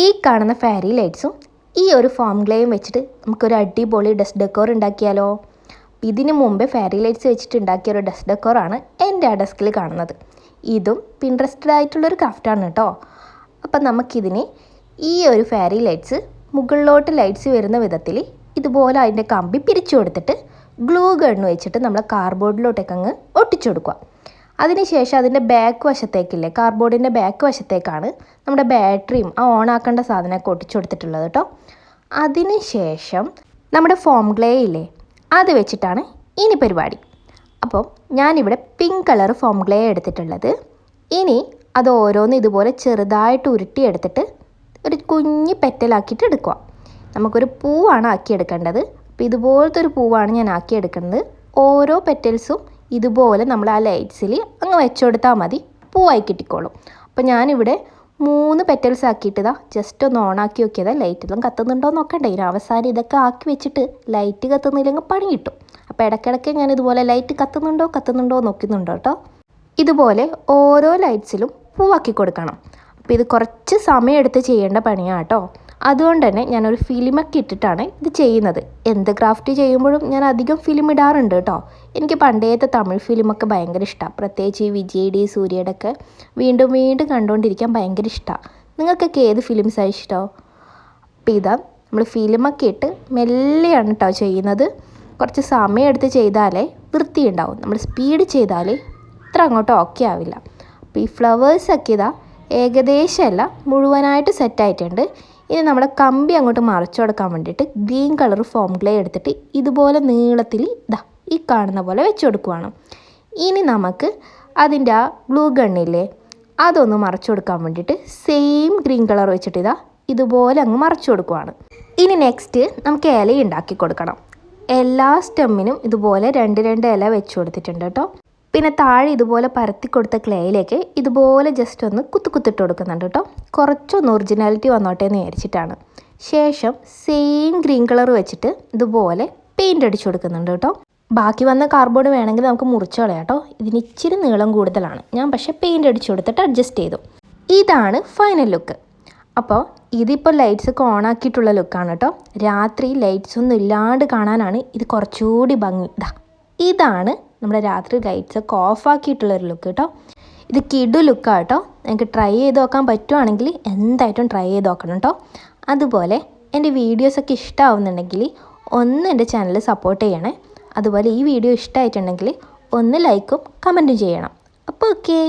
ഈ കാണുന്ന ഫെയറി ലൈറ്റ്സും ഈ ഒരു ഫോം ഗ്ലേയും വെച്ചിട്ട് നമുക്കൊരു അടിപൊളി ഡെസ്ക് ഡെക്കോർ ഉണ്ടാക്കിയാലോ? ഇതിന് മുമ്പേ ഫെയറി ലൈറ്റ്സ് വെച്ചിട്ട് ഉണ്ടാക്കിയ ഒരു ഡെസ്ക് ഡെക്കോറാണ് എൻ്റെ ആ ഡെസ്കിൽ കാണുന്നത്. ഇതും പിൻട്രസ്റ്റഡ് ആയിട്ടുള്ളൊരു ക്രാഫ്റ്റാണ് കേട്ടോ. അപ്പം നമുക്കിതിന് ഈ ഒരു ഫെയറി ലൈറ്റ്സ് മുകളിലോട്ട് ലൈറ്റ്സ് വരുന്ന വിധത്തിൽ ഇതുപോലെ അതിൻ്റെ കമ്പി പിരിച്ചു കൊടുത്തിട്ട് ഗ്ലൂ ഗണ്ണ് വെച്ചിട്ട് നമ്മൾ കാർഡ്ബോർഡിലോട്ടൊക്കെ അങ്ങ് ഒട്ടിച്ചു കൊടുക്കുക. അതിനുശേഷം അതിൻ്റെ ബാക്ക് വശത്തേക്കില്ലേ, കാർഡ്ബോർഡിൻ്റെ ബാക്ക് വശത്തേക്കാണ് നമ്മുടെ ബാറ്ററിയും ആ ഓണാക്കേണ്ട സാധനമൊക്കെ ഒട്ടിച്ചു കൊടുത്തിട്ടുള്ളത് കേട്ടോ. അതിനുശേഷം നമ്മുടെ ഫോം ഗ്ലേ ഇല്ലേ, അത് വെച്ചിട്ടാണ് ഇനി പരിപാടി. അപ്പോൾ ഞാനിവിടെ പിങ്ക് കളർ ഫോം ഗ്ലേ എടുത്തിട്ടുള്ളത്. ഇനി അത് ഓരോന്ന് ഇതുപോലെ ചെറുതായിട്ട് ഉരുട്ടിയെടുത്തിട്ട് ഒരു കുഞ്ഞ് പെറ്റലാക്കിയിട്ട് എടുക്കുക. നമുക്കൊരു പൂവാണ് ആക്കിയെടുക്കേണ്ടത്. അപ്പോൾ ഇതുപോലത്തെ ഒരു പൂവാണ് ഞാൻ ആക്കിയെടുക്കുന്നത്. ഓരോ പെറ്റൽസും ഇതുപോലെ നമ്മൾ ആ ലൈറ്റ്സിൽ അങ്ങ് വെച്ചുകൊടുത്താൽ മതി, പൂവായി കിട്ടിക്കോളും. അപ്പോൾ ഞാനിവിടെ 3 പെറ്റൽസ് ആക്കിയിട്ടതാ ജസ്റ്റ് ഒന്ന് ഓണാക്കി നോക്കിയതാ. ലൈറ്റെല്ലാം കത്തുന്നുണ്ടോ നോക്കണ്ടേ. ഇതിന് അവസാനം ഇതൊക്കെ ആക്കി വെച്ചിട്ട് ലൈറ്റ് കത്തുന്നില്ലെങ്കിൽ പണി കിട്ടും. അപ്പോൾ ഇടയ്ക്കിടയ്ക്ക് ഞാൻ ഇതുപോലെ ലൈറ്റ് കത്തുന്നുണ്ടോ നോക്കുന്നുണ്ടോ കേട്ടോ. ഇതുപോലെ ഓരോ ലൈറ്റ്സിലും പൂവാക്കി കൊടുക്കണം. അപ്പോൾ ഇത് കുറച്ച് സമയമെടുത്ത് ചെയ്യേണ്ട പണിയാണ് കേട്ടോ. അതുകൊണ്ട് തന്നെ ഞാനൊരു ഫിലിമൊക്കെ ഇട്ടിട്ടാണ് ഇത് ചെയ്യുന്നത്. എന്ത് ക്രാഫ്റ്റ് ചെയ്യുമ്പോഴും ഞാൻ അധികം ഫിലിം ഇടാറുണ്ട് കേട്ടോ. എനിക്ക് പണ്ടേത്തെ തമിഴ് ഫിലിമൊക്കെ ഭയങ്കര ഇഷ്ടമാണ്. പ്രത്യേകിച്ച് ഈ വിജയ് സൂര്യയുടെ ഒക്കെ വീണ്ടും കണ്ടുകൊണ്ടിരിക്കാൻ ഭയങ്കര ഇഷ്ടമാണ്. നിങ്ങൾക്കൊക്കെ ഏത് ഫിലിംസാണ് ഇഷ്ടമോ? അപ്പോൾ ഇതാ നമ്മൾ ഫിലിമൊക്കെ ഇട്ട് മെല്ലെയാണ് കേട്ടോ ചെയ്യുന്നത്. കുറച്ച് സമയമെടുത്ത് ചെയ്താലേ വൃത്തിയുണ്ടാവും. നമ്മൾ സ്പീഡ് ചെയ്താൽ ഇത്ര അങ്ങോട്ട് ഓക്കെ ആവില്ല. അപ്പോൾ ഈ ഫ്ലവേഴ്സൊക്കെ ഇതാ ഏകദേശമല്ല മുഴുവനായിട്ട് സെറ്റായിട്ടുണ്ട്. ഇനി നമ്മുടെ കമ്പി അങ്ങോട്ട് മറച്ചു കൊടുക്കാൻ വേണ്ടിയിട്ട് ഗ്രീൻ കളർ ഫോം ഗ്ലേ എടുത്തിട്ട് ഇതുപോലെ നീളത്തിൽ ഇതാ ഈ കാണുന്ന പോലെ വെച്ച് കൊടുക്കുവാണ്. ഇനി നമുക്ക് അതിൻ്റെ ആ ഗ്ലൂ ഗണ്ണില്ലേ, അതൊന്ന് മറച്ചു കൊടുക്കാൻ വേണ്ടിയിട്ട് സെയിം ഗ്രീൻ കളർ വെച്ചിട്ട് ഇതാ ഇതുപോലെ അങ്ങ് മറച്ചു കൊടുക്കുവാണ്. ഇനി നെക്സ്റ്റ് നമുക്ക് ഇല ഉണ്ടാക്കി കൊടുക്കണം. എല്ലാ സ്റ്റെമ്മിനും ഇതുപോലെ 2 ഇല വെച്ച് കൊടുത്തിട്ടുണ്ട് കേട്ടോ. പിന്നെ താഴെ ഇതുപോലെ പരത്തി കൊടുത്ത ക്ലേയിലേക്ക് ഇതുപോലെ ജസ്റ്റ് ഒന്ന് കുത്തിട്ട് കൊടുക്കുന്നുണ്ട് കേട്ടോ. കുറച്ചൊന്ന് ഒറിജിനാലിറ്റി വന്നോട്ടെ എന്ന് വിചാരിച്ചിട്ടാണ്. ശേഷം സെയിം ഗ്രീൻ കളർ വെച്ചിട്ട് ഇതുപോലെ പെയിൻ്റ് അടിച്ചു കൊടുക്കുന്നുണ്ട് കേട്ടോ. ബാക്കി വന്ന കാർഡ്ബോർഡ് വേണമെങ്കിൽ നമുക്ക് മുറിച്ച് കളയാം കേട്ടോ. ഇതിന് ഇച്ചിരി നീളം കൂടുതലാണ്. ഞാൻ പക്ഷേ പെയിൻ്റ് അടിച്ചു കൊടുത്തിട്ട് അഡ്ജസ്റ്റ് ചെയ്തു. ഇതാണ് ഫൈനൽ ലുക്ക്. അപ്പോൾ ഇതിപ്പോൾ ലൈറ്റ്സ് ഒക്കെ ഓണാക്കിയിട്ടുള്ള ലുക്കാണ് കേട്ടോ. രാത്രി ലൈറ്റ്സ് ഒന്നും ഇല്ലാണ്ട് കാണാനാണ് ഇത് കുറച്ചുകൂടി ഭംഗി. ഇതാണ് നമ്മുടെ രാത്രി ലൈറ്റ്സ് ഒക്കെ ഓഫാക്കിയിട്ടുള്ളൊരു ലുക്ക് കേട്ടോ. ഇത് കിഡു ലുക്കാണ് കേട്ടോ. എനിക്ക് ട്രൈ ചെയ്ത് നോക്കാൻ പറ്റുവാണെങ്കിൽ എന്തായിട്ടും ട്രൈ ചെയ്ത് നോക്കണം കേട്ടോ. അതുപോലെ എൻ്റെ വീഡിയോസൊക്കെ ഇഷ്ടമാവുന്നുണ്ടെങ്കിൽ ഒന്ന് എൻ്റെ ചാനൽ സപ്പോർട്ട് ചെയ്യണേ. അതുപോലെ ഈ വീഡിയോ ഇഷ്ടമായിട്ടുണ്ടെങ്കിൽ ഒന്ന് ലൈക്കും കമൻറ്റും ചെയ്യണം. അപ്പോൾ ഓക്കേ.